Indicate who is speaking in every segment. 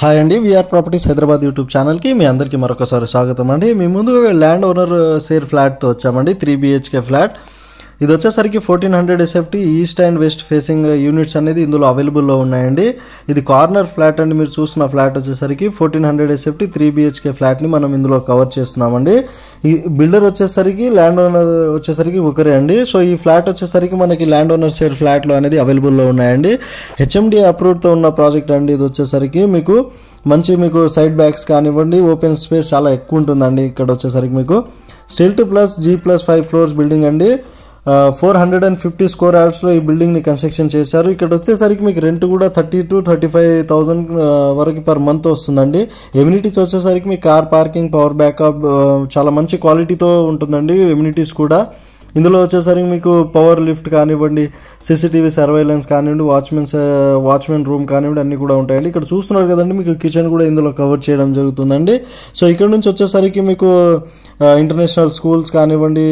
Speaker 1: Hi అండి, we are properties Hyderabad YouTube ఛానల్కి మీ అందరికీ మరొకసారి స్వాగతం అండి. మీ ముందు ల్యాండ్ ఓనర్ సేర్ ఫ్లాట్తో వచ్చామండి. 3 BHK ఫ్లాట్. ఇది వచ్చేసరికి 1400 SFT east and west facing units అనేది ఇందులో అవైలబుల్లో ఉన్నాయండి. ఇది కార్నర్ ఫ్లాట్ అండి. మీరు చూస్తున్న ఫ్లాట్ వచ్చేసరికి 1400 SFT 3 BHK ఫ్లాట్ని మనం ఇందులో కవర్ చేస్తున్నామండి. ఈ బిల్డర్ వచ్చేసరికి ల్యాండ్ ఓనర్ వచ్చేసరికి ఒకరే అండి. సో ఈ ఫ్లాట్ వచ్చేసరికి మనకి ల్యాండ్ ఓనర్ షేర్ ఫ్లాట్లు అనేది అవైలబుల్లో ఉన్నాయండి. HMD అప్రూవ్డ్తో ఉన్న ప్రాజెక్ట్ అండి. ఇది వచ్చేసరికి మీకు సైడ్ బ్యాక్స్ కానివ్వండి, ఓపెన్ స్పేస్ చాలా ఎక్కువ ఉంటుందండి. ఇక్కడ వచ్చేసరికి మీకు stilt plus G+5 floors building అండి. 450 స్క్వేర్ యార్డ్స్లో ఈ బిల్డింగ్ని కన్స్ట్రక్షన్ చేశారు. ఇక్కడ వచ్చేసరికి మీకు రెంట్ కూడా 30,000 to 35,000 వరకు పర్ మంత్ వస్తుందండి. ఎమ్యూనిటీస్ వచ్చేసరికి మీ కార్ పార్కింగ్, పవర్ బ్యాకప్ చాలా మంచి క్వాలిటీతో ఉంటుందండి. ఎమ్యూనిటీస్ కూడా ఇందులో వచ్చేసరికి మీకు పవర్ లిఫ్ట్ కానివ్వండి, CCTV సర్వైలెన్స్ కానివ్వండి, వాచ్మెన్ రూమ్ కానివ్వండి అన్నీ కూడా ఉంటాయండి. ఇక్కడ చూస్తున్నారు కదండి, మీకు కిచెన్ కూడా ఇందులో కవర్ చేయడం జరుగుతుందండి. సో ఇక్కడ నుంచి వచ్చేసరికి మీకు ఇంటర్నేషనల్ స్కూల్స్ కానివ్వండి,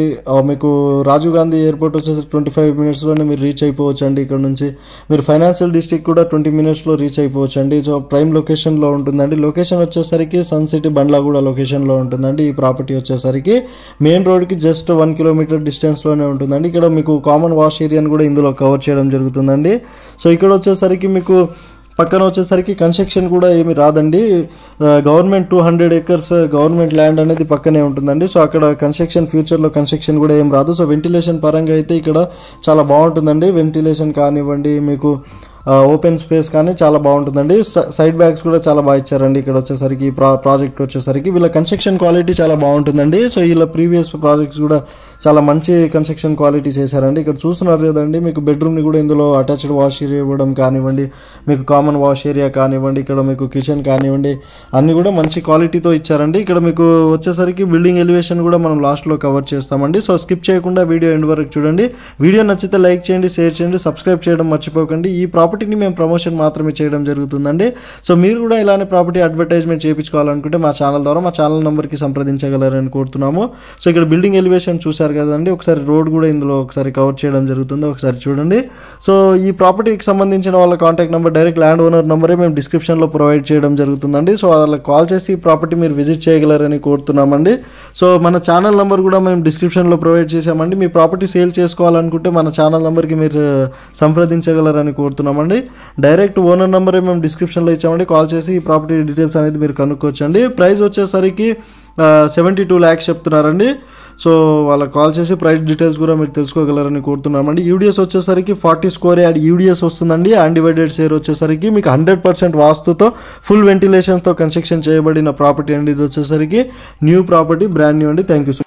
Speaker 1: మీకు రాజీవ్ గాంధీ ఎయిర్పోర్ట్ వచ్చేసరికి 25 minutesలోనే మీరు రీచ్ అయిపోవచ్చు అండి. ఇక్కడ నుంచి మీరు ఫైనాన్షియల్ డిస్ట్రిక్ట్ కూడా 20 minutesలో రీచ్ అయిపోవచ్చు అండి. సో ప్రైమ్ లొకేషన్లో ఉంటుందండి. లొకేషన్ వచ్చేసరికి సన్ సిటీ బండ్లా కూడా లొకేషన్లో ఉంటుందండి. ఈ ప్రాపర్టీ వచ్చేసరికి మెయిన్ రోడ్కి జస్ట్ 1 kilometer డిస్టెన్స్లోనే ఉంటుందండి. ఇక్కడ మీకు కామన్ వాష్ ఏరియాని కూడా ఇందులో కవర్ చేయడం జరుగుతుందండి. సో ఇక్కడ వచ్చేసరికి మీకు పక్కన వచ్చేసరికి కన్స్ట్రక్షన్ కూడా ఏమి రాదండి. గవర్నమెంట్ 200 acres గవర్నమెంట్ ల్యాండ్ అనేది పక్కనే ఉంటుందండి. సో అక్కడ ఫ్యూచర్లో కన్స్ట్రక్షన్ కూడా ఏం రాదు. సో వెంటిలేషన్ పరంగా అయితే ఇక్కడ చాలా బాగుంటుందండి. వెంటిలేషన్ కానివ్వండి, మీకు ఓపెన్ స్పేస్ కానీ చాలా బాగుంటుందండి. సైడ్ బ్యాగ్స్ కూడా చాలా బాగా ఇచ్చారండి. ఇక్కడ వచ్చేసరికి ప్రాజెక్ట్ వచ్చేసరికి వీళ్ళ కన్స్ట్రక్షన్ క్వాలిటీ చాలా బాగుంటుందండి. సో వీళ్ళ ప్రీవియస్ ప్రాజెక్ట్స్ కూడా చాలా మంచి కన్స్ట్రక్షన్ క్వాలిటీ చేశారండి. ఇక్కడ చూస్తున్నారు కదండి, మీకు బెడ్రూమ్ని కూడా ఇందులో అటాచ్డ్ వాష్ ఏరియా ఇవ్వడం కానివ్వండి, మీకు కామన్ వాష్ ఏరియా కానివ్వండి, ఇక్కడ మీకు కిచెన్ కానివ్వండి అన్నీ కూడా మంచి క్వాలిటీతో ఇచ్చారండి. ఇక్కడ మీకు వచ్చేసరికి బిల్డింగ్ ఎలివేషన్ కూడా మనం లాస్ట్లో కవర్ చేస్తామండి. సో స్కిప్ చేయకుండా వీడియో ఎండ్ వరకు చూడండి. వీడియో నచ్చితే లైక్ చేయండి, షేర్ చేయండి, సబ్స్క్రైబ్ చేయడం మర్చిపోకండి. ఈ ప్రాపర్టీని మేము ప్రమోషన్ మాత్రమే చేయడం జరుగుతుందండి. సో మీరు కూడా ఇలానే ప్రాపర్టీ అడ్వర్టైజ్మెంట్ చేయించుకోవాలనుకుంటే మా ఛానల్ ద్వారా మా ఛానల్ నెంబర్కి సంప్రదించగలరని కోరుతున్నాము. సో ఇక్కడ బిల్డింగ్ ఎలివేషన్ చూశారు కదండి, ఒకసారి రోడ్ కూడా ఇందులో ఒకసారి కవర్ చేయడం జరుగుతుంది. ఒకసారి చూడండి. సో ఈ ప్రాపర్టీకి సంబంధించిన వాళ్ళ contact number direct land owner నెంబరే మేము డిస్క్రిప్షన్లో ప్రొవైడ్ చేయడం జరుగుతుందండి. సో వాళ్ళకి కాల్ చేసి ఈ ప్రాపర్టీ మీరు విజిట్ చేయగలరని కోరుతున్నామండి. సో మన ఛానల్ నెంబర్ కూడా మేము డిస్క్రిప్షన్లో ప్రొవైడ్ చేసామండి. మీ ప్రాపర్టీ సేల్ చేసుకోవాలనుకుంటే మన ఛానల్ నెంబర్కి మీరు సంప్రదించగలరని కోరుతున్నామండి. డైరెక్ట్ ఓనర్ నెంబరే మేము డిస్క్రిప్షన్లో ఇచ్చామండి. కాల్ చేసి ఈ ప్రాపర్టీ డీటెయిల్స్ అనేది మీరు కనుక్కోవచ్చండి. ప్రైస్ వచ్చేసరికి 72 lakhs చెప్తున్నారండి. సో వాళ్ళకి కాల్ చేసి ప్రైస్ డీటెయిల్స్ కూడా మీరు తెలుసుకోగలరని కోరుతున్నామండి. యూడిఎస్ వచ్చేసరికి 40 square yard యూడిఎస్ వస్తుందండి. అన్డివైడెడ్ షేర్ వచ్చేసరికి మీకు 100% వాస్తుతో ఫుల్ వెంటిలేషన్తో కన్స్ట్రక్షన్ చేయబడిన ప్రాపర్టీ అండి. ఇది వచ్చేసరికి న్యూ ప్రాపర్టీ, బ్రాండ్ న్యూ అండి. Thank you.